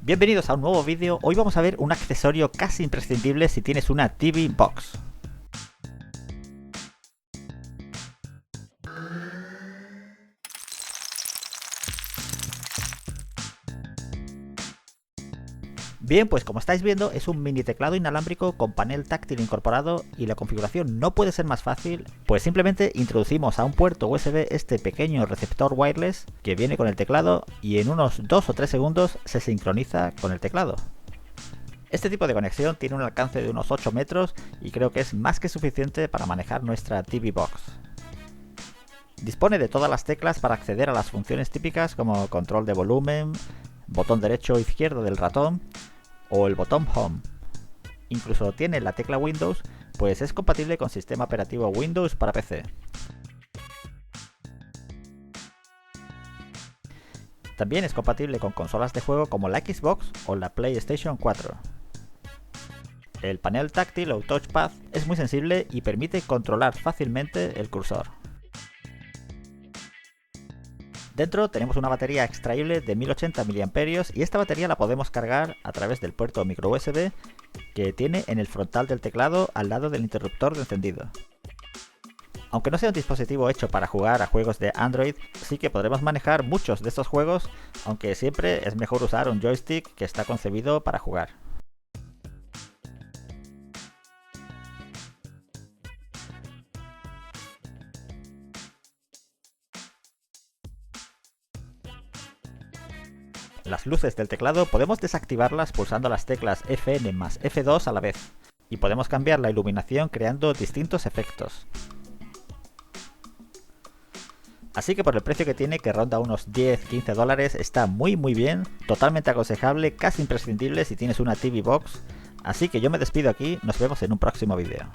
Bienvenidos a un nuevo vídeo. Hoy vamos a ver un accesorio casi imprescindible si tienes una TV Box. Bien, pues como estáis viendo es un mini teclado inalámbrico con panel táctil incorporado y la configuración no puede ser más fácil, pues simplemente introducimos a un puerto USB este pequeño receptor wireless que viene con el teclado y en unos 2 o 3 segundos se sincroniza con el teclado. Este tipo de conexión tiene un alcance de unos 8 metros y creo que es más que suficiente para manejar nuestra TV Box. Dispone de todas las teclas para acceder a las funciones típicas como control de volumen, botón derecho o izquierdo del ratón o el botón Home. Incluso tiene la tecla Windows, pues es compatible con sistema operativo Windows para PC. También es compatible con consolas de juego como la Xbox o la PlayStation 4. El panel táctil o touchpad es muy sensible y permite controlar fácilmente el cursor. Dentro tenemos una batería extraíble de 1080 mAh y esta batería la podemos cargar a través del puerto micro USB que tiene en el frontal del teclado al lado del interruptor de encendido. Aunque no sea un dispositivo hecho para jugar a juegos de Android, sí que podremos manejar muchos de estos juegos, aunque siempre es mejor usar un joystick que está concebido para jugar. Las luces del teclado podemos desactivarlas pulsando las teclas Fn más F2 a la vez, y podemos cambiar la iluminación creando distintos efectos. Así que por el precio que tiene, que ronda unos 10-15 dólares, está muy bien, totalmente aconsejable, casi imprescindible si tienes una TV Box. Así que yo me despido aquí, nos vemos en un próximo vídeo.